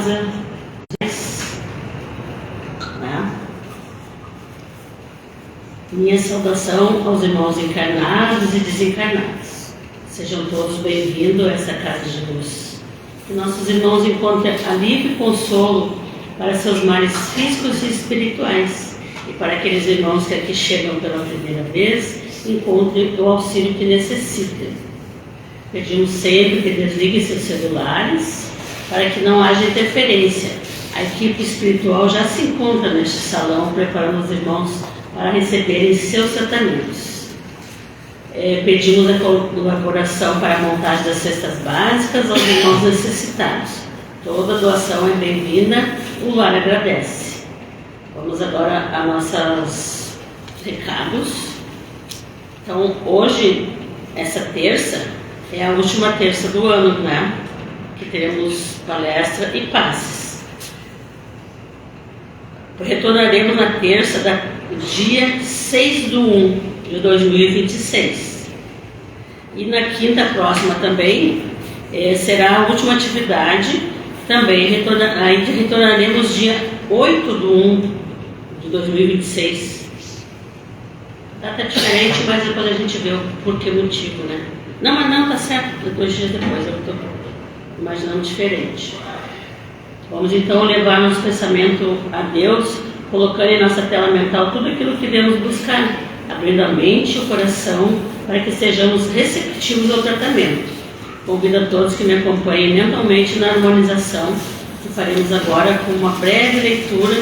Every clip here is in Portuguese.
casa, né? Minha saudação aos irmãos encarnados e desencarnados. Sejam todos bem-vindos a essa casa de luz. Que nossos irmãos encontrem alívio e consolo para seus males físicos e espirituais. E para aqueles irmãos que aqui chegam pela primeira vez, encontrem o auxílio que necessitam. Pedimos sempre que desliguem seus celulares para que não haja interferência. A equipe espiritual já se encontra neste salão preparando os irmãos para receberem seus tratamentos. Pedimos a colaboração para a montagem das cestas básicas aos irmãos necessitados. Toda doação é bem-vinda, o lar agradece. Vamos agora a nossos recados. Então, hoje, essa terça, é a última terça do ano, né? Que teremos palestra e passes. Retornaremos na terça, dia 6/1 de 2026. E na quinta próxima também será a última atividade. Também retornaremos dia 8/1 de 2026. Data diferente, mas depois a gente vê por que motivo, né? Não, mas não, tá certo. 2 dias depois, eu estou imaginando diferente. Vamos então levar nosso pensamento a Deus, colocando em nossa tela mental tudo aquilo que devemos buscar, abrindo a mente e o coração para que sejamos receptivos ao tratamento. Convido a todos que me acompanhem mentalmente na harmonização, que faremos agora com uma breve leitura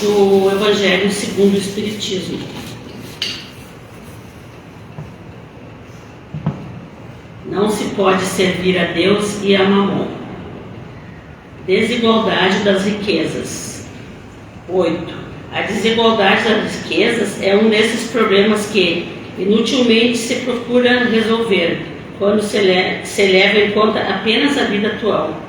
do Evangelho segundo o Espiritismo. Não se pode servir a Deus e a Mamon. Desigualdade das riquezas. 8. A desigualdade das riquezas é um desses problemas que inutilmente se procura resolver quando se leva em conta apenas a vida atual.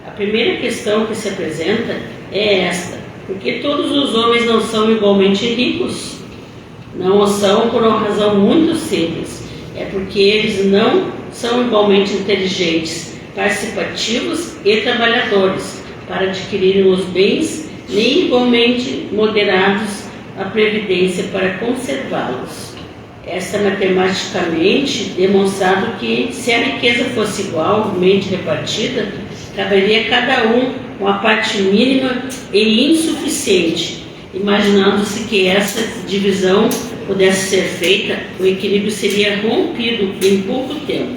A primeira questão que se apresenta é esta: por que todos os homens não são igualmente ricos? Não o são por uma razão muito simples. É porque eles não são igualmente inteligentes, participativos e trabalhadores para adquirirem os bens, nem igualmente moderados a previdência para conservá-los. Esta matematicamente demonstrado que, se a riqueza fosse igualmente repartida, caberia a cada um uma parte mínima e insuficiente. Imaginando-se que essa divisão pudesse ser feita, o equilíbrio seria rompido em pouco tempo,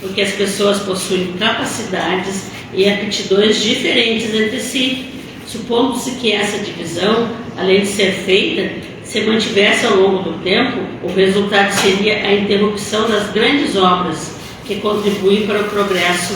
porque as pessoas possuem capacidades e aptidões diferentes entre si. Supondo-se que essa divisão, além de ser feita, se mantivesse ao longo do tempo, o resultado seria a interrupção das grandes obras que contribuem para o progresso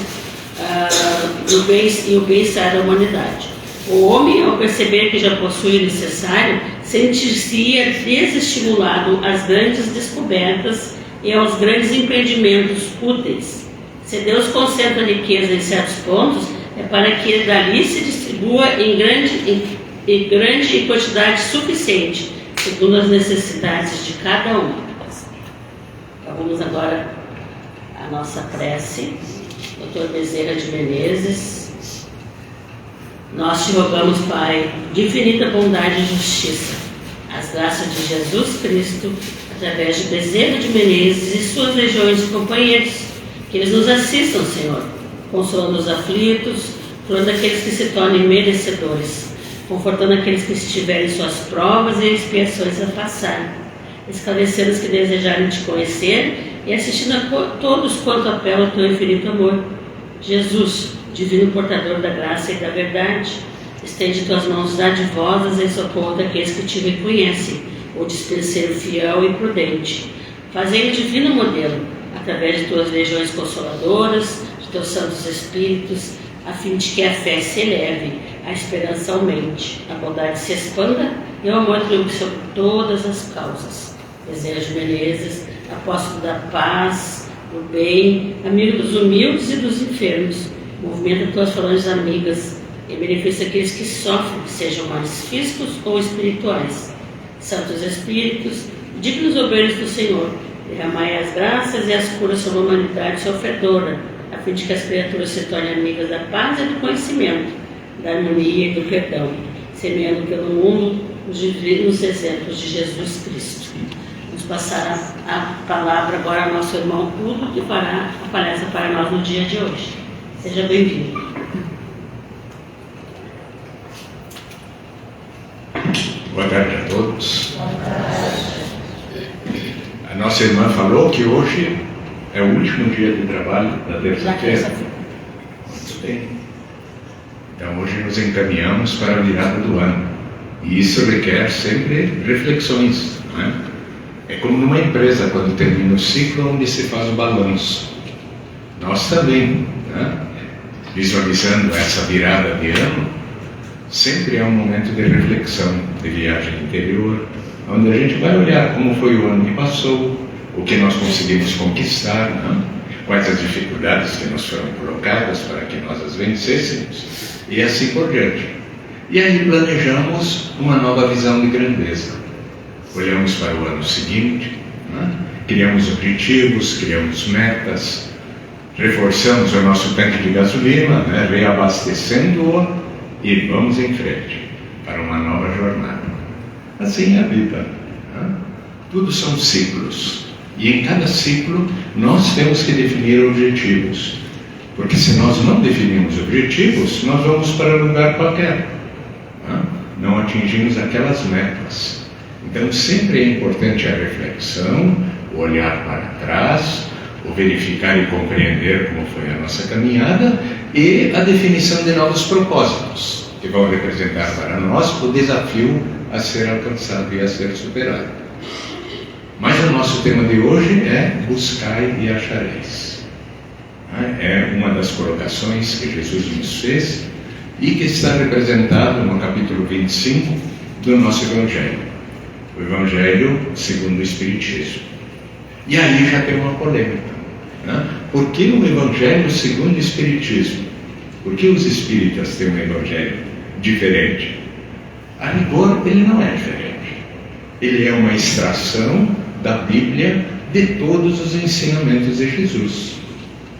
e o bem-estar da humanidade. O homem, ao perceber que já possui o necessário, sentir-se-ia desestimulado às grandes descobertas e aos grandes empreendimentos úteis. Se Deus concentra a riqueza em certos pontos, é para que dali se distribua em grande quantidade suficiente, segundo as necessidades de cada um. Então vamos agora à nossa prece. Dr. Bezerra de Menezes. Nós te rogamos, Pai, de infinita bondade e justiça, as graças de Jesus Cristo, através de Bezerra de Menezes e suas legiões de companheiros, que eles nos assistam, Senhor, consolando os aflitos, curando aqueles que se tornem merecedores, confortando aqueles que estiverem suas provas e expiações a passar, esclarecendo os que desejarem te conhecer e assistindo a todos quanto apelam ao teu infinito amor. Jesus, divino portador da graça e da verdade, estende tuas mãos dadivosas em socorro daqueles que te reconhecem, o dispenseiro fiel e prudente. Fazei um divino modelo, através de tuas legiões consoladoras, de teus santos espíritos, a fim de que a fé se eleve, a esperança aumente, a bondade se expanda e o amor triunfe sobre todas as causas. Bezerra de Menezes, apóstolo da paz, do bem, amigo dos humildes e dos enfermos, movimenta tuas falanges amigas e beneficia aqueles que sofrem, sejam males físicos ou espirituais. Santos Espíritos, dignos obreiros do Senhor, derramai as graças e as curas sobre a humanidade sofredora, a fim de que as criaturas se tornem amigas da paz e do conhecimento, da harmonia e do perdão, semeando pelo mundo os divinos exemplos de Jesus Cristo. Vamos passar a palavra agora ao nosso irmão Hugo, que fará a palestra para nós no dia de hoje. Seja bem-vindo. Boa tarde a todos. A nossa irmã falou que hoje é o último dia de trabalho da terça-feira. Muito bem. Então hoje nos encaminhamos para a virada do ano. E isso requer sempre reflexões, não é? É como numa empresa, quando termina o ciclo, onde se faz o balanço. Nós também, né? Visualizando essa virada de ano, sempre é um momento de reflexão, de viagem interior, onde a gente vai olhar como foi o ano que passou, o que nós conseguimos conquistar, né? Quais as dificuldades que nos foram colocadas para que nós as vencêssemos, e assim por diante. E aí planejamos uma nova visão de grandeza. Olhamos para o ano seguinte, né? Criamos objetivos, criamos metas, reforçamos o nosso tanque de gasolina, né? Reabastecendo-o, e vamos em frente para uma nova jornada. Assim é a vida, né? Tudo são ciclos, e em cada ciclo nós temos que definir objetivos, porque se nós não definimos objetivos, nós vamos para um lugar qualquer, né? Não atingimos aquelas metas. Então sempre é importante a reflexão, o olhar para trás, o verificar e compreender como foi a nossa caminhada e a definição de novos propósitos, que vão representar para nós o desafio a ser alcançado e a ser superado. Mas o nosso tema de hoje é buscai e achareis. É uma das colocações que Jesus nos fez e que está representado no capítulo 25 do nosso Evangelho. O Evangelho segundo o Espiritismo. E aí já tem uma polêmica, né? Por que o Evangelho segundo o Espiritismo? Por que os espíritas têm um Evangelho diferente? A rigor, ele não é diferente. Ele é uma extração da Bíblia de todos os ensinamentos de Jesus.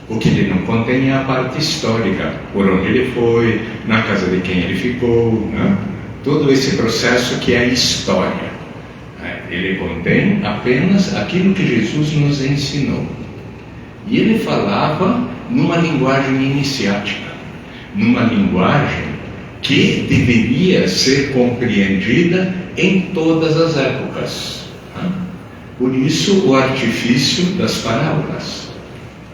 O que ele não contém é a parte histórica, por onde ele foi, na casa de quem ele ficou, né? Todo esse processo que é a história. Ele contém apenas aquilo que Jesus nos ensinou. E ele falava numa linguagem iniciática, numa linguagem que deveria ser compreendida em todas as épocas. Por isso o artifício das parábolas.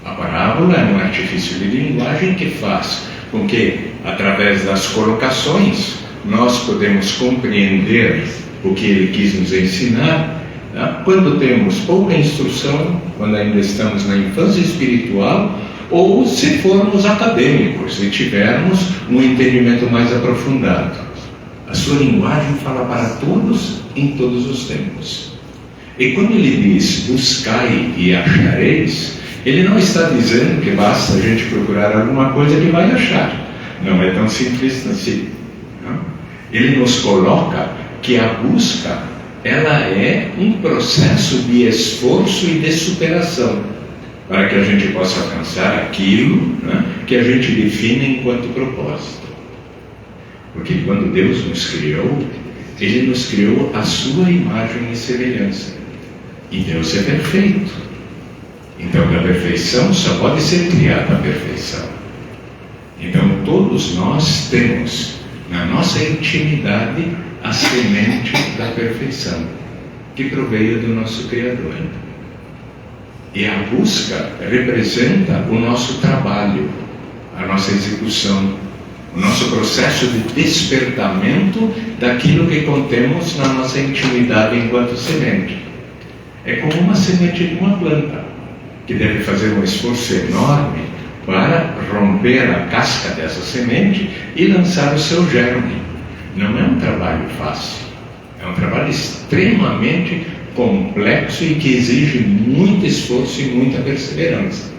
A parábola é um artifício de linguagem que faz com que, através das colocações, nós podemos compreender o que ele quis nos ensinar, né? Quando temos pouca instrução, quando ainda estamos na infância espiritual, ou se formos acadêmicos e tivermos um entendimento mais aprofundado. A sua linguagem fala para todos, em todos os tempos. E quando ele diz, buscai e achareis, ele não está dizendo que basta a gente procurar alguma coisa que vai achar. Não é tão simples assim. Não? Ele nos coloca que a busca, ela é um processo de esforço e de superação, para que a gente possa alcançar aquilo, né, que a gente define enquanto propósito. Porque quando Deus nos criou, Ele nos criou à sua imagem e semelhança. E Deus é perfeito. Então, da perfeição só pode ser criada a perfeição. Então, todos nós temos, na nossa intimidade, a semente da perfeição, que proveio do nosso Criador. E a busca representa o nosso trabalho, a nossa execução, o nosso processo de despertamento daquilo que contemos na nossa intimidade enquanto semente. É como uma semente de uma planta, que deve fazer um esforço enorme para romper a casca dessa semente e lançar o seu germe. Não é um trabalho fácil, é um trabalho extremamente complexo e que exige muito esforço e muita perseverança.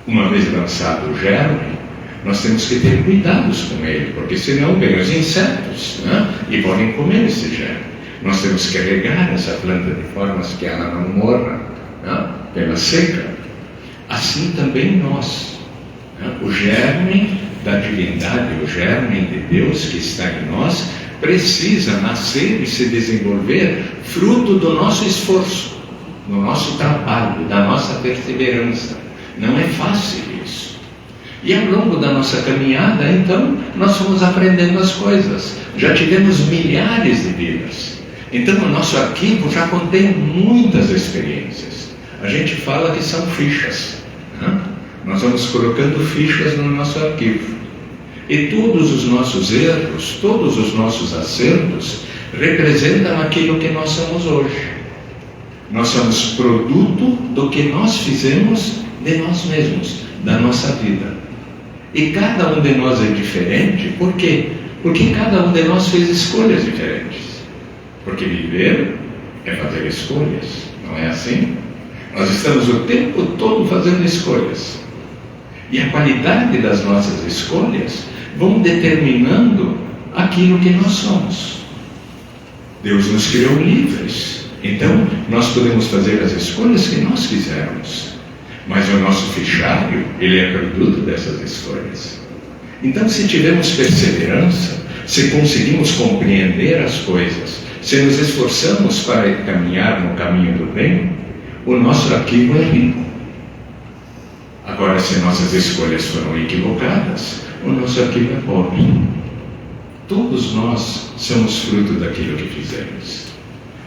Uma vez lançado o germe, nós temos que ter cuidados com ele, porque senão vêm os insetos, né, e podem comer esse germe. Nós temos que regar essa planta de forma que ela não morra, né, pela seca. Assim também nós. O germe da divindade, o germe de Deus que está em nós, precisa nascer e se desenvolver fruto do nosso esforço, do nosso trabalho, da nossa perseverança. Não é fácil isso. E ao longo da nossa caminhada, então, nós fomos aprendendo as coisas. Já tivemos milhares de vidas. Então, o nosso arquivo já contém muitas experiências. A gente fala que são fichas, né? Nós vamos colocando fichas no nosso arquivo. E todos os nossos erros, todos os nossos acertos, representam aquilo que nós somos hoje. Nós somos produto do que nós fizemos de nós mesmos, da nossa vida. E cada um de nós é diferente. Por quê? Porque cada um de nós fez escolhas diferentes. Porque viver é fazer escolhas, não é assim? Nós estamos o tempo todo fazendo escolhas. E a qualidade das nossas escolhas vão determinando aquilo que nós somos. Deus nos criou livres. Então, nós podemos fazer as escolhas que nós quisermos. Mas o nosso fichário, ele é produto dessas escolhas. Então, se tivermos perseverança, se conseguimos compreender as coisas, se nos esforçamos para caminhar no caminho do bem, o nosso arquivo é rico. Agora, se nossas escolhas foram equivocadas, o nosso arquivo é pobre. Todos nós somos fruto daquilo que fizemos.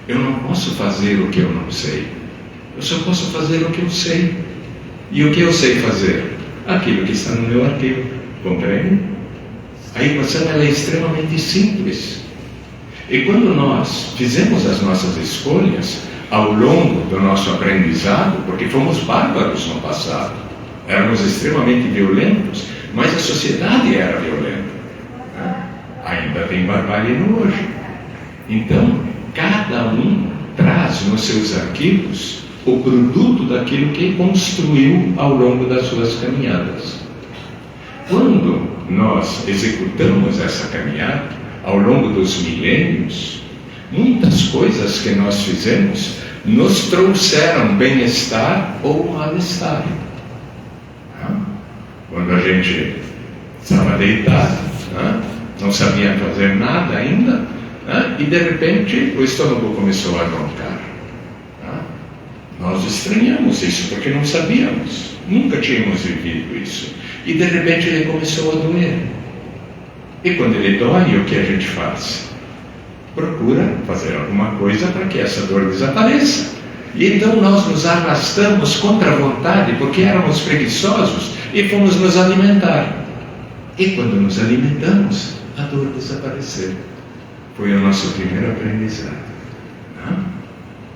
Eu não posso fazer o que eu não sei. Eu só posso fazer o que eu sei. E o que eu sei fazer? Aquilo que está no meu arquivo. Compreende? A equação ela é extremamente simples. E quando nós fizemos as nossas escolhas ao longo do nosso aprendizado, porque fomos bárbaros no passado, éramos extremamente violentos, mas a sociedade era violenta, né? Ainda tem barbárie no hoje. Então, cada um traz nos seus arquivos o produto daquilo que construiu ao longo das suas caminhadas. Quando nós executamos essa caminhada, ao longo dos milênios, muitas coisas que nós fizemos nos trouxeram bem-estar ou mal-estar. Quando a gente estava deitado, não sabia fazer nada ainda, e de repente o estômago começou a roncar. Nós estranhamos isso porque não sabíamos, nunca tínhamos vivido isso. E de repente ele começou a doer. E quando ele dói, o que a gente faz? Procura fazer alguma coisa para que essa dor desapareça. E então nós nos arrastamos contra a vontade, porque éramos preguiçosos, e fomos nos alimentar. E quando nos alimentamos, a dor desapareceu. Foi o nosso primeiro aprendizado.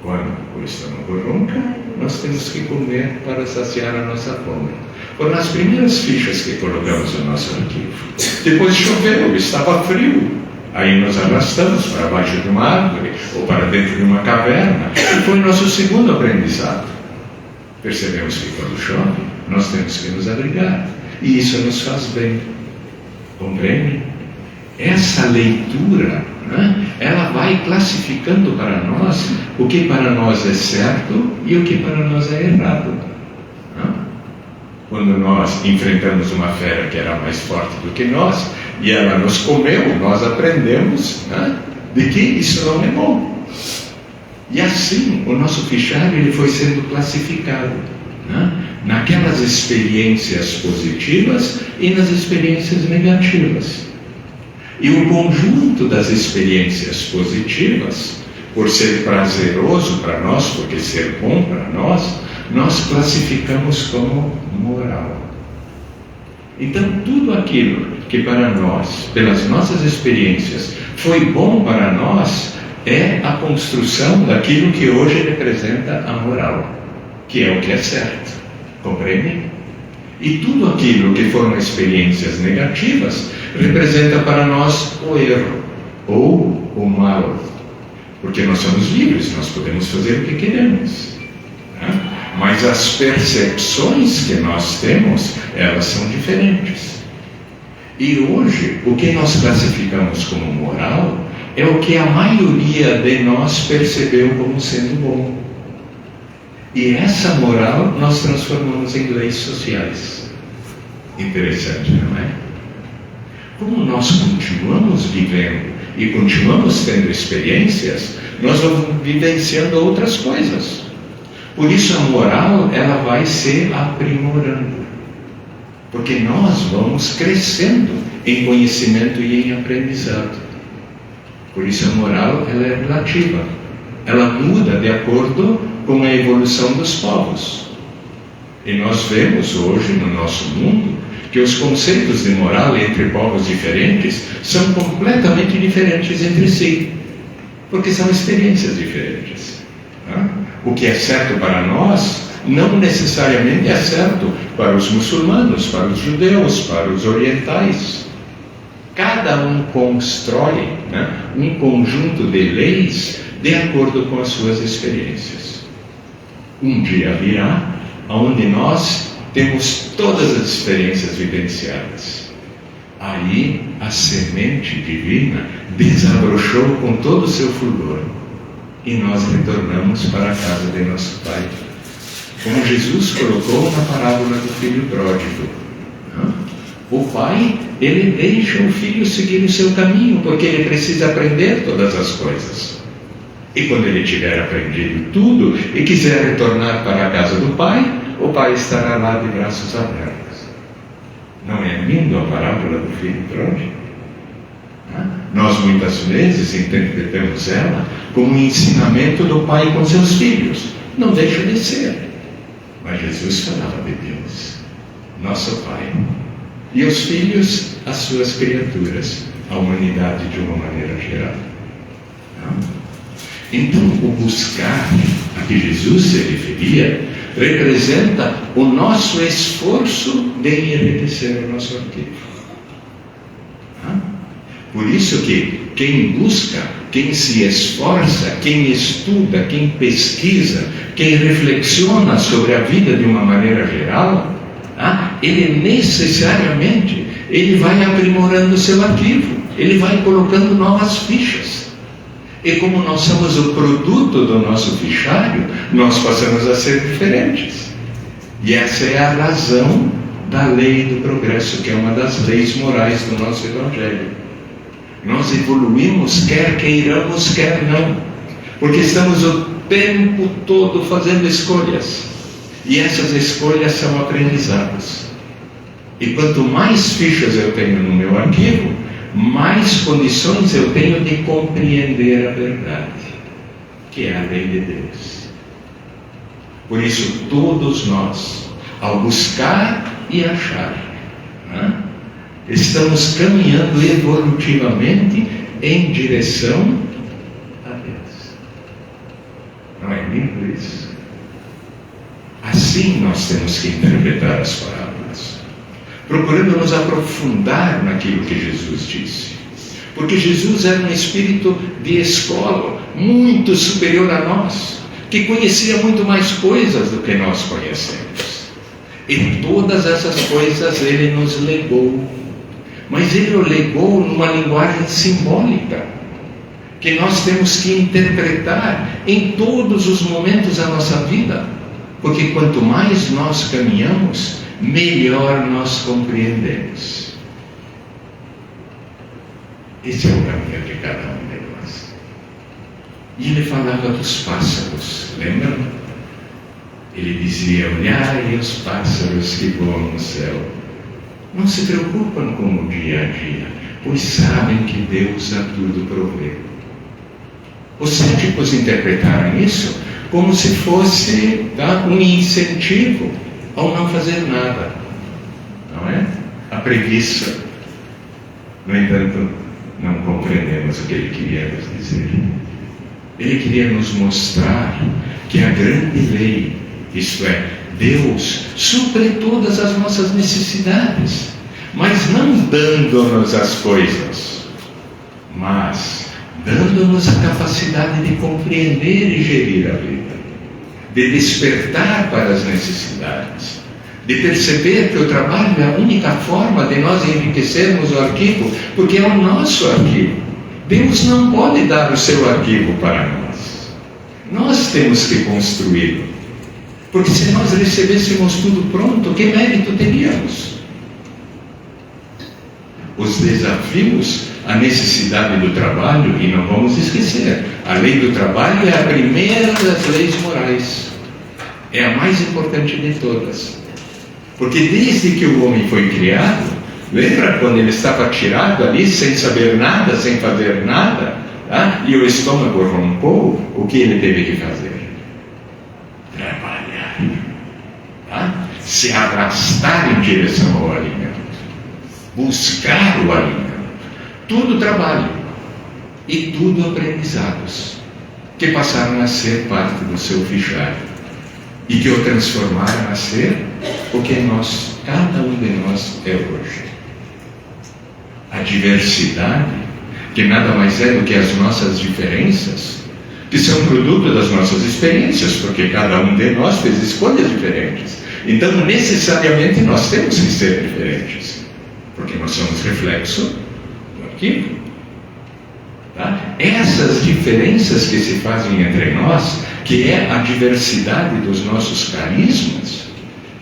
Quando o estômago ronca, nós temos que comer para saciar a nossa fome. Foram as primeiras fichas que colocamos no nosso arquivo. Depois choveu, estava frio. Aí nos arrastamos para baixo de uma árvore ou para dentro de uma caverna. E foi nosso segundo aprendizado. Percebemos que quando chove, nós temos que nos abrigar. E isso nos faz bem. Compreende? Essa leitura, ela vai classificando para nós o que para nós é certo e o que para nós é errado. Quando nós enfrentamos uma fera que era mais forte do que nós e ela nos comeu, nós aprendemos de que isso não é bom. E assim o nosso fichário ele foi sendo classificado naquelas experiências positivas e nas experiências negativas. E o conjunto das experiências positivas, por ser prazeroso para nós, porque ser bom para nós classificamos como moral. Então, tudo aquilo que para nós, pelas nossas experiências, foi bom para nós, é a construção daquilo que hoje representa a moral, que é o que é certo. Compreende? E tudo aquilo que foram experiências negativas representa para nós o erro ou o mal, porque nós somos livres, nós podemos fazer o que queremos, mas as percepções que nós temos, elas são diferentes. E hoje, o que nós classificamos como moral é o que a maioria de nós percebeu como sendo bom. E essa moral nós transformamos em leis sociais. Interessante, não é? como nós continuamos vivendo e continuamos tendo experiências, nós vamos vivenciando outras coisas. Por isso a moral, ela vai se aprimorando. Porque nós vamos crescendo em conhecimento e em aprendizado. Por isso a moral, ela é relativa. Ela muda de acordo com a evolução dos povos. E nós vemos hoje no nosso mundo que os conceitos de moral entre povos diferentes são completamente diferentes entre si, porque são experiências diferentes. O que é certo para nós não necessariamente é certo para os muçulmanos, para os judeus, para os orientais. Cada um constrói um conjunto de leis de acordo com as suas experiências. Um dia virá onde nós temos todas as experiências vivenciadas. Aí a semente divina desabrochou com todo o seu fulgor e nós retornamos para a casa de nosso Pai. Como Jesus colocou na parábola do filho pródigo. O pai, ele deixa o filho seguir o seu caminho, porque ele precisa aprender todas as coisas. E quando ele tiver aprendido tudo e quiser retornar para a casa do pai, o pai estará lá de braços abertos. Não é lindo a parábola do filho pródigo? Nós muitas vezes interpretamos ela como um ensinamento do pai com seus filhos. Não deixa de ser. Mas Jesus falava de Deus, nosso Pai, e os filhos, as suas criaturas, a humanidade de uma maneira geral. Então, o buscar a que Jesus se referia representa o nosso esforço de enriquecer o nosso arquivo. Por isso que quem busca, quem se esforça, quem estuda, quem pesquisa, quem reflexiona sobre a vida de uma maneira geral, ele necessariamente vai aprimorando o seu arquivo, ele vai colocando novas fichas. E como nós somos o produto do nosso fichário, nós passamos a ser diferentes. E essa é a razão da lei do progresso, que é uma das leis morais do nosso Evangelho. Nós evoluímos, quer queiramos, quer não, porque estamos o tempo todo fazendo escolhas, e essas escolhas são aprendizados. E quanto mais fichas eu tenho no meu arquivo, mais condições eu tenho de compreender a verdade, que é a lei de Deus. Por isso, todos nós, ao buscar e achar, estamos caminhando evolutivamente em direção a Deus. Não é lindo isso? Assim nós temos que interpretar as parábolas, procurando nos aprofundar naquilo que Jesus disse. Porque Jesus era um espírito de escola, muito superior a nós, que conhecia muito mais coisas do que nós conhecemos. E todas essas coisas ele nos legou. Mas ele o legou numa linguagem simbólica, que nós temos que interpretar em todos os momentos da nossa vida, porque quanto mais nós caminhamos, melhor nós compreendemos. Esse é o caminho de cada um de nós. E ele falava dos pássaros, lembram? Ele dizia: olhai os pássaros que voam no céu. Não se preocupam com o dia a dia, pois sabem que Deus a tudo provê. Os céticos interpretaram isso como se fosse um incentivo ao não fazer nada, não é? A preguiça. No entanto, não compreendemos o que ele queria nos dizer. Ele queria nos mostrar que a grande lei, isto é, Deus supre todas as nossas necessidades, mas não dando-nos as coisas, mas dando-nos a capacidade de compreender e gerir a vida, de despertar para as necessidades, de perceber que o trabalho é a única forma de nós enriquecermos o arquivo, porque é o nosso arquivo. Deus não pode dar o seu arquivo para nós. Nós temos que construí-lo. Porque se nós recebêssemos tudo pronto, que mérito teríamos? os desafios, a necessidade do trabalho, e não vamos esquecer, a lei do trabalho é a primeira das leis morais, é a mais importante de todas, porque desde que o homem foi criado, lembra quando ele estava tirado ali, sem saber nada, sem fazer nada, tá? E o estômago roncou, o que ele teve que fazer? Trabalhar, tá? Se arrastar em direção ao alimento, buscar o alimento, tudo trabalho e tudo aprendizados que passaram a ser parte do seu fichário e que o transformaram a ser o que nós, cada um de nós é hoje. A diversidade, que nada mais é do que as nossas diferenças, que são produto das nossas experiências, porque cada um de nós fez escolhas diferentes. Então, necessariamente, nós temos que ser diferentes, porque nós somos reflexo do arquivo. Tá? Essas diferenças que se fazem entre nós, que é a diversidade dos nossos carismas,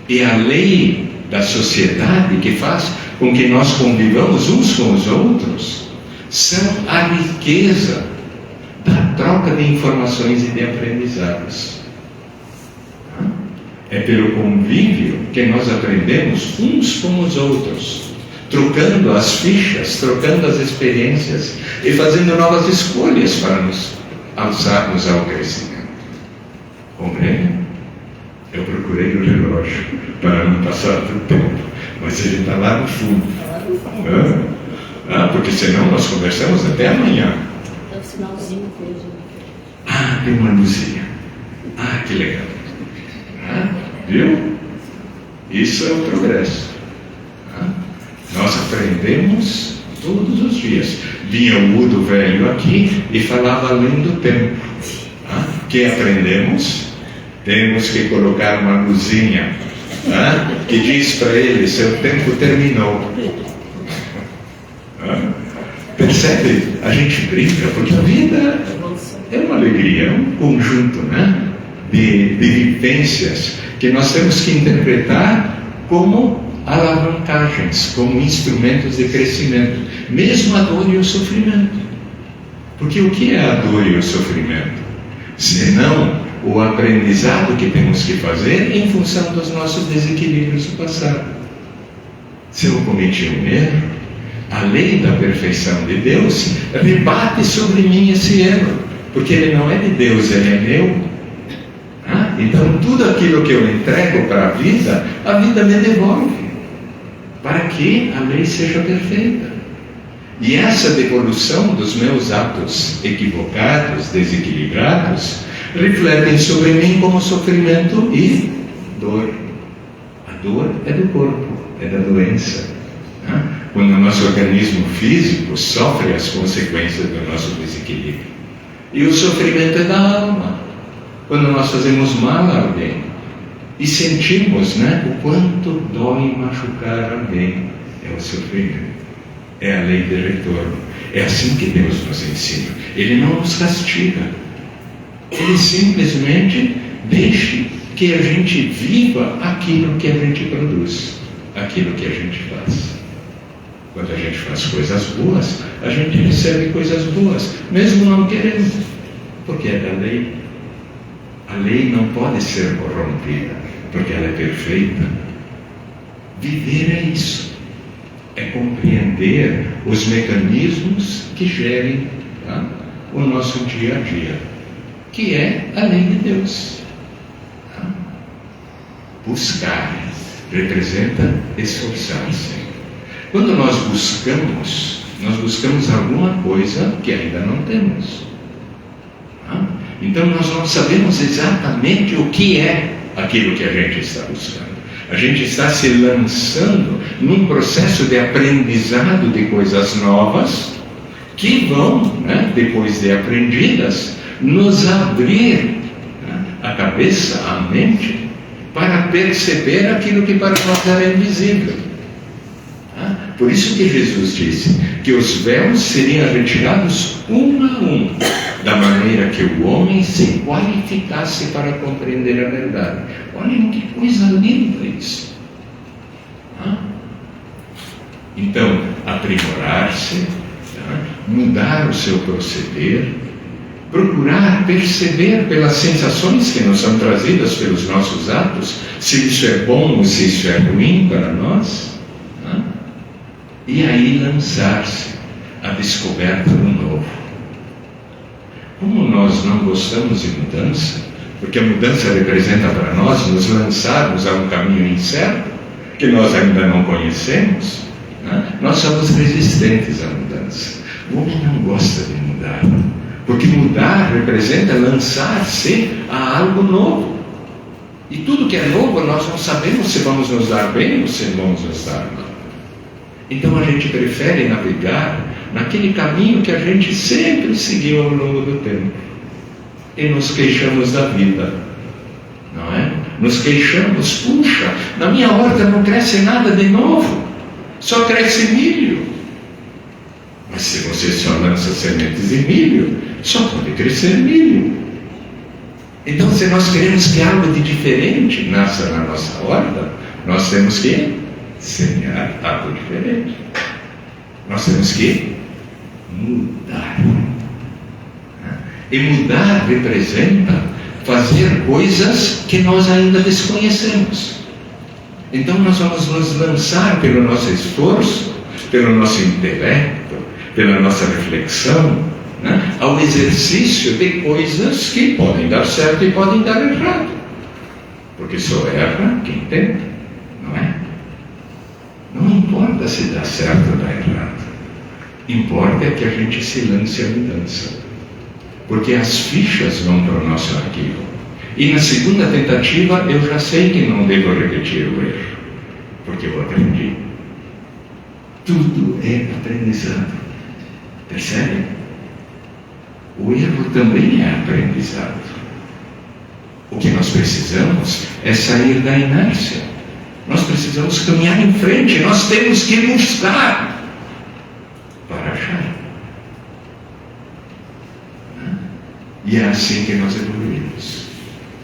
e a lei da sociedade que faz com que nós convivamos uns com os outros, são a riqueza da troca de informações e de aprendizados. É pelo convívio que nós aprendemos uns com os outros, trocando as fichas, trocando as experiências e fazendo novas escolhas para nos alçarmos ao crescimento. Compreende? Eu procurei o relógio para não passar do tempo, mas ele está lá no fundo. Porque senão nós conversamos até amanhã. É o sinalzinho coisa. Tem uma luzinha. Que legal. Viu? Isso é o progresso. Nós aprendemos todos os dias. Vinha o Udo velho aqui e falava além do tempo. Que aprendemos? Temos que colocar uma luzinha que diz para ele: seu tempo terminou. Percebe? A gente brinca porque a vida é uma alegria, é um conjunto de vivências que nós temos que interpretar como alavancagens, como instrumentos de crescimento, mesmo a dor e o sofrimento. Porque o que é a dor e o sofrimento? Senão o aprendizado que temos que fazer em função dos nossos desequilíbrios do passado. Se eu cometi um erro, a lei da perfeição de Deus rebate sobre mim esse erro, porque ele não é de Deus, ele é meu. Então tudo aquilo que eu entrego para a vida me devolve, para que a lei seja perfeita. E essa devolução dos meus atos equivocados, desequilibrados, refletem sobre mim como sofrimento e dor. A dor é do corpo, é da doença. Quando o nosso organismo físico sofre as consequências do nosso desequilíbrio. E o sofrimento é da alma. Quando nós fazemos mal a alguém e sentimos o quanto dói machucar alguém, é o sofrimento. É a lei de retorno. É assim que Deus nos ensina. Ele não nos castiga. Ele simplesmente deixa que a gente viva aquilo que a gente produz, aquilo que a gente faz. Quando a gente faz coisas boas, a gente recebe coisas boas, mesmo não querendo, porque é da lei. A lei não pode ser corrompida, porque ela é perfeita. Viver é isso. É compreender os mecanismos que gerem o nosso dia a dia, que é a lei de Deus. Buscar representa esforçar-se. Quando nós buscamos alguma coisa que ainda não temos. Então nós não sabemos exatamente o que é aquilo que a gente está buscando. A gente está se lançando num processo de aprendizado de coisas novas que vão, depois de aprendidas, nos abrir a cabeça, a mente, para perceber aquilo que para nós era invisível. Por isso que Jesus disse que os véus seriam retirados um a um, da maneira que o homem se qualificasse para compreender a verdade. Olhem que coisa linda isso. Então, aprimorar-se, mudar o seu proceder, procurar perceber pelas sensações que nos são trazidas pelos nossos atos, se isso é bom ou se isso é ruim para nós, e aí lançar-se à descoberta do novo. Como nós não gostamos de mudança, porque a mudança representa para nós nos lançarmos a um caminho incerto, que nós ainda não conhecemos, nós somos resistentes à mudança. O homem não gosta de mudar, porque mudar representa lançar-se a algo novo. E tudo que é novo, nós não sabemos se vamos nos dar bem ou se vamos nos dar mal. Então a gente prefere navegar naquele caminho que a gente sempre seguiu ao longo do tempo. E nos queixamos da vida, não é? Nos queixamos, puxa, na minha horta não cresce nada de novo, só cresce milho. Mas se você só lança sementes de milho, só pode crescer milho. Então, se nós queremos que algo de diferente nasça na nossa horta, nós temos que semear algo diferente. Nós temos que mudar. E mudar representa fazer coisas que nós ainda desconhecemos. Então nós vamos nos lançar pelo nosso esforço, pelo nosso intelecto, pela nossa reflexão, ao exercício de coisas que podem dar certo e podem dar errado. Porque só erra quem tenta, não é? Não importa se dá certo ou dá errado. Importa é que a gente se lance à mudança. Porque as fichas vão para o nosso arquivo. E na segunda tentativa eu já sei que não devo repetir o erro, porque eu aprendi. Tudo é aprendizado. Percebe? O erro também é aprendizado. O que nós precisamos é sair da inércia. Nós precisamos caminhar em frente. Nós temos que buscar para achar. E é assim que nós evoluímos,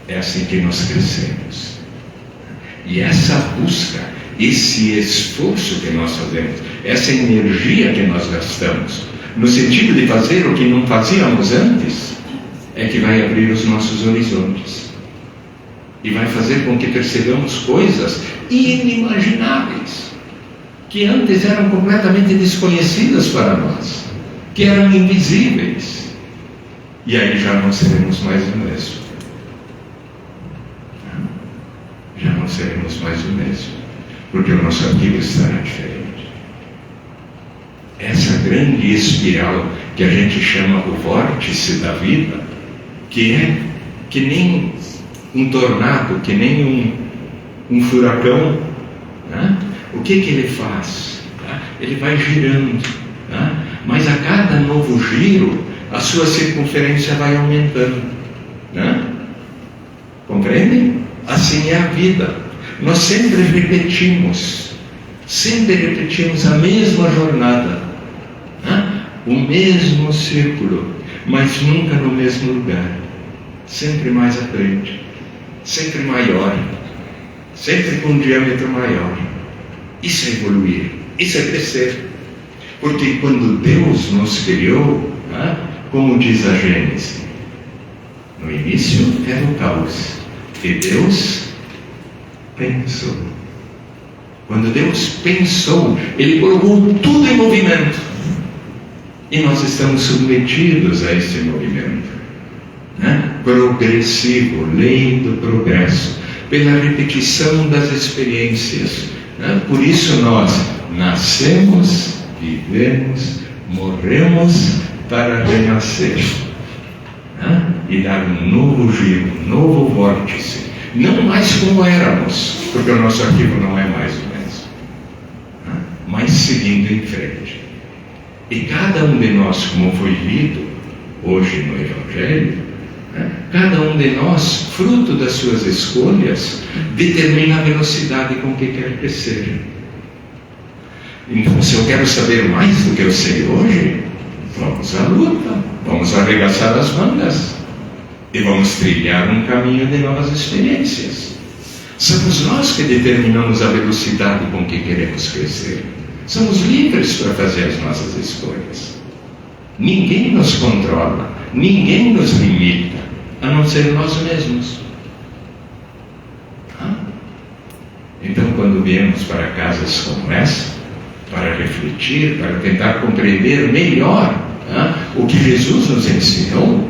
é assim que nós crescemos. E essa busca, esse esforço que nós fazemos, essa energia que nós gastamos, no sentido de fazer o que não fazíamos antes, é que vai abrir os nossos horizontes. E vai fazer com que percebamos coisas inimagináveis, que antes eram completamente desconhecidas para nós, que eram invisíveis. E aí já não seremos mais o mesmo. Já não seremos mais o mesmo. Porque o nosso arquivo estará diferente. Essa grande espiral que a gente chama o vórtice da vida, que é que nem um tornado, que nem um furacão, o que ele faz? Ele vai girando, mas a cada novo giro, a sua circunferência vai aumentando. Compreendem? Assim é a vida. Nós sempre repetimos a mesma jornada, o mesmo círculo, mas nunca no mesmo lugar. Sempre mais à frente, sempre maior, sempre com um diâmetro maior. Isso é evoluir, isso é crescer. Porque quando Deus nos criou, como diz a Gênesis, no início era o caos, e Deus pensou. Quando Deus pensou, Ele colocou tudo em movimento. E nós estamos submetidos a esse movimento, progressivo, lei do progresso, pela repetição das experiências. Por isso nós nascemos, vivemos, morremos para renascer, e dar um novo giro, um novo vórtice, não mais como éramos, porque o nosso arquivo não é mais o mesmo, mas seguindo em frente. E cada um de nós, como foi lido hoje no Evangelho, cada um de nós, fruto das suas escolhas, determina a velocidade com que quer crescer. Então, se eu quero saber mais do que eu sei hoje, vamos à luta, vamos arregaçar as mangas e vamos trilhar um caminho de novas experiências. Somos nós que determinamos a velocidade com que queremos crescer. Somos livres para fazer as nossas escolhas. Ninguém nos controla, ninguém nos limita, a não ser nós mesmos. Então, quando viemos para casas como essa, para refletir, para tentar compreender melhor o que Jesus nos ensinou,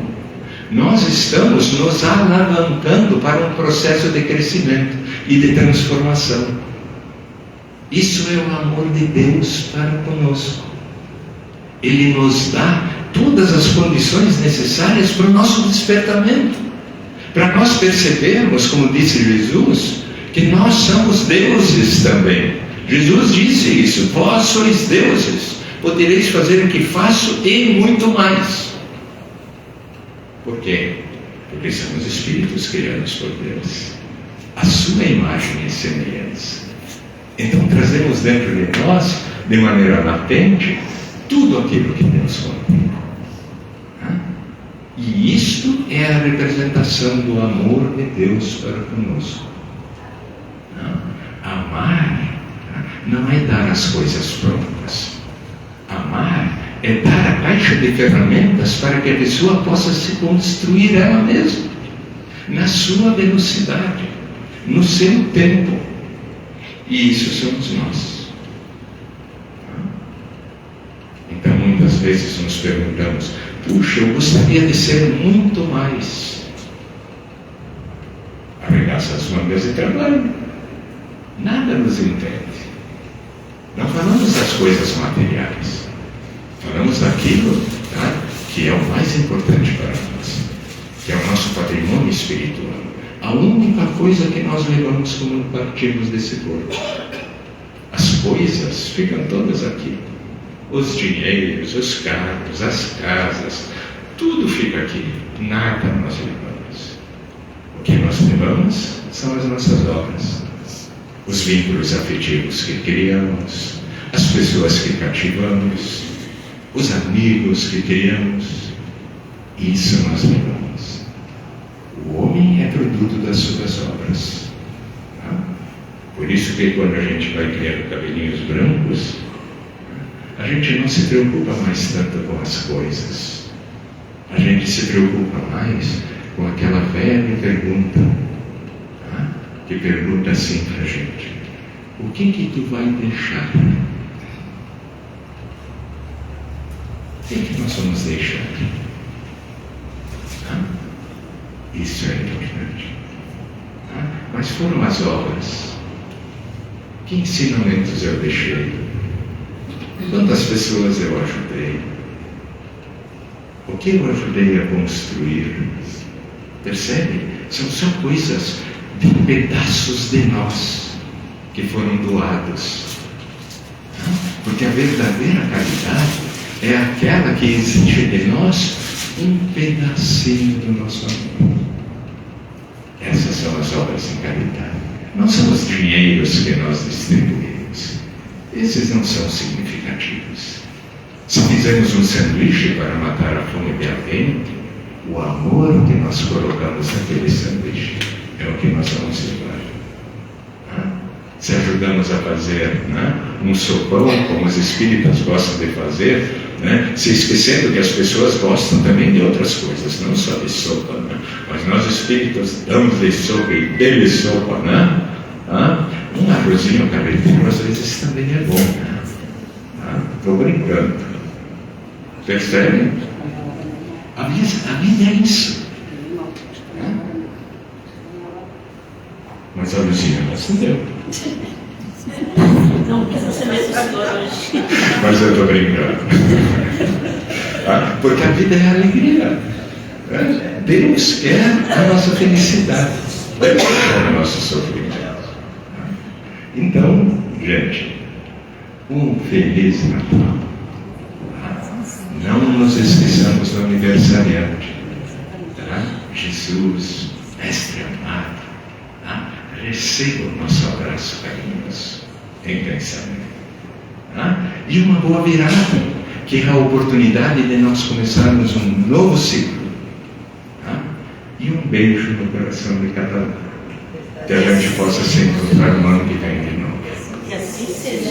nós estamos nos alavancando para um processo de crescimento e de transformação. Isso é o amor de Deus para conosco. Ele nos dá todas as condições necessárias para o nosso despertamento, para nós percebermos, como disse Jesus, que nós somos deuses também. Jesus disse isso: vós sois deuses, podereis fazer o que faço e muito mais. Por quê? Porque somos espíritos criados por Deus, a sua imagem e semelhança. Então trazemos dentro de nós, de maneira latente, tudo aquilo que Deus contém. E isto é a representação do amor de Deus para conosco. Amar não é dar as coisas prontas. Amar é dar a caixa de ferramentas para que a pessoa possa se construir ela mesma, na sua velocidade, no seu tempo. E isso somos nós. Então muitas vezes nos perguntamos: puxa, eu gostaria de ser muito mais. Arregaça as mangas e trabalha. Nada nos impede. Não falamos das coisas materiais, falamos daquilo que é o mais importante para nós, que é o nosso patrimônio espiritual, a única coisa que nós levamos quando partimos desse corpo. As coisas ficam todas aqui, os dinheiros, os carros, as casas, tudo fica aqui, nada nós levamos. O que nós levamos são as nossas obras, os vínculos afetivos que criamos, as pessoas que cativamos, os amigos que criamos. Isso nós levamos. O homem é produto das suas obras. Por isso que quando a gente vai criando cabelinhos brancos, a gente não se preocupa mais tanto com as coisas. A gente se preocupa mais com aquela velha pergunta, que pergunta assim para a gente: o que tu vai deixar? O que nós vamos deixar? Isso é importante. Quais foram as obras? Que ensinamentos eu deixei? Quantas pessoas eu ajudei? O que eu ajudei a construir? Percebe? São só coisas de pedaços de nós que foram doados. Porque a verdadeira caridade é aquela que exige de nós um pedacinho do nosso amor. Essas são as obras em caridade. Não são os dinheiros que nós distribuímos. Esses não são significativos. Se fizermos um sanduíche para matar a fome de alguém, o amor que nós colocamos naquele sanduíche é o que nós vamos levar. Se ajudamos a fazer um sopão, como os espíritas gostam de fazer, se esquecendo que as pessoas gostam também de outras coisas, não só de sopa, mas nós espíritas damos de sopa e dele sopa, um arrozinho carreteiro às vezes também é bom. Estou brincando. Percebem? A vida é isso. Mas a Luzinha não acendeu. Não, porque você me assustou hoje. Mas eu estou brincando. Porque a vida é alegria. Deus quer a nossa felicidade. Deus quer o nosso sofrimento. Então, gente, um feliz Natal. Não nos esqueçamos do aniversariante. Jesus, Mestre amado, receba o nosso abraço carinhoso em pensamento. E uma boa virada, que é a oportunidade de nós começarmos um novo ciclo. E um beijo no coração de cada um. Que a gente possa se encontrar no ano que vem de novo. Que assim seja.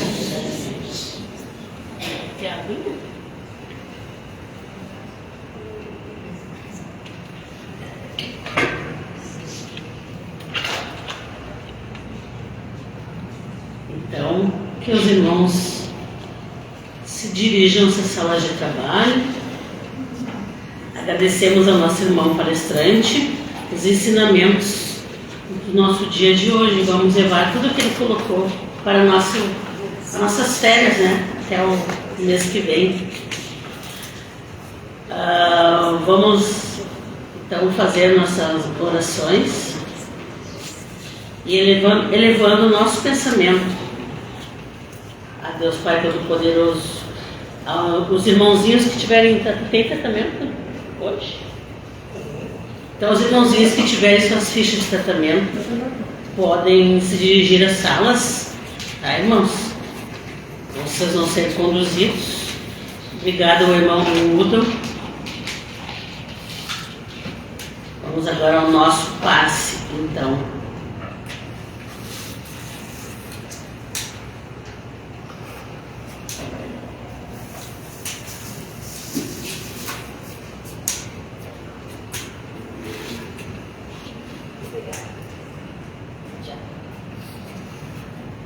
que os irmãos se dirijam às salas de trabalho. Agradecemos ao nosso irmão palestrante os ensinamentos do nosso dia de hoje. Vamos levar tudo o que ele colocou para nossas férias, né? Até o mês que vem. Vamos então fazer nossas orações e elevando o nosso pensamento a Deus Pai Todo-Poderoso. Os irmãozinhos que tiverem... Tem tratamento hoje? Então, os irmãozinhos que tiverem suas fichas de tratamento podem se dirigir às salas, tá, irmãos? Vocês vão ser conduzidos. Obrigado ao irmão Udo. Vamos agora ao nosso passe, então.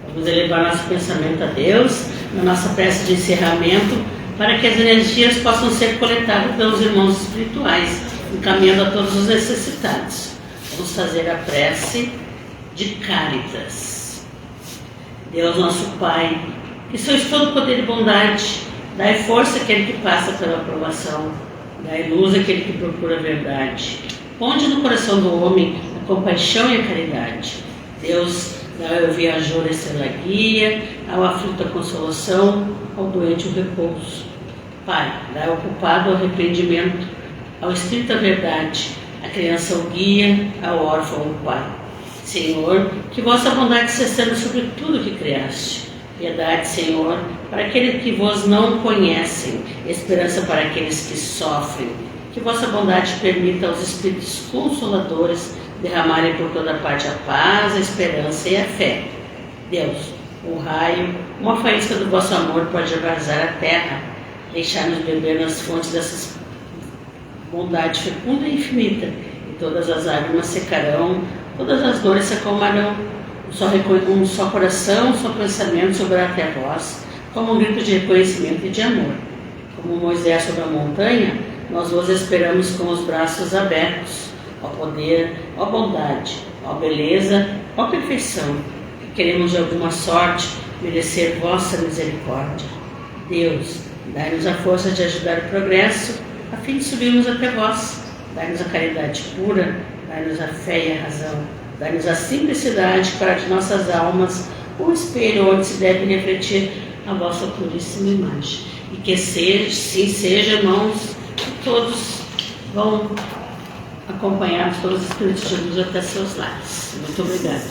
Vamos elevar nosso pensamento a Deus, na nossa prece de encerramento, para que as energias possam ser coletadas pelos irmãos espirituais, encaminhando a todos os necessitados. Vamos fazer a prece de Cáritas. Deus nosso Pai, que sois todo poder e bondade, dai força àquele que passa pela aprovação, dai luz àquele que procura a verdade. Ponde no coração do homem a compaixão e a caridade. Deus, dai ao viajor a estrela guia, ao aflito a consolação, ao doente o repouso. Pai, dai ao culpado o arrependimento, ao espírito a verdade, à criança o guia, ao órfão o pai. Senhor, que vossa bondade se estenda sobre tudo que criaste. Piedade, Senhor, para aqueles que vos não conhecem, esperança para aqueles que sofrem. Que vossa bondade permita aos espíritos consoladores derramarem por toda parte a paz, a esperança e a fé. Deus, um raio, uma faísca do vosso amor pode abrasar a terra, deixar-nos beber nas fontes dessas bondade fecunda e infinita, e todas as lágrimas secarão, todas as dores se acalmarão. Um só coração, um só pensamento sobrará até vós, como um grito de reconhecimento e de amor. Como Moisés sobre a montanha, nós vos esperamos com os braços abertos, ó poder, ó bondade, ó beleza, ó perfeição, que queremos de alguma sorte merecer vossa misericórdia. Deus, dai-nos a força de ajudar o progresso, a fim de subirmos até vós. Dai-nos a caridade pura, dai-nos a fé e a razão, dai-nos a simplicidade para de nossas almas um espelho onde se deve refletir a vossa puríssima imagem. E que sim seja, irmãos, que todos vão acompanhados pelos Espíritos de luz até seus lares. Muito obrigada.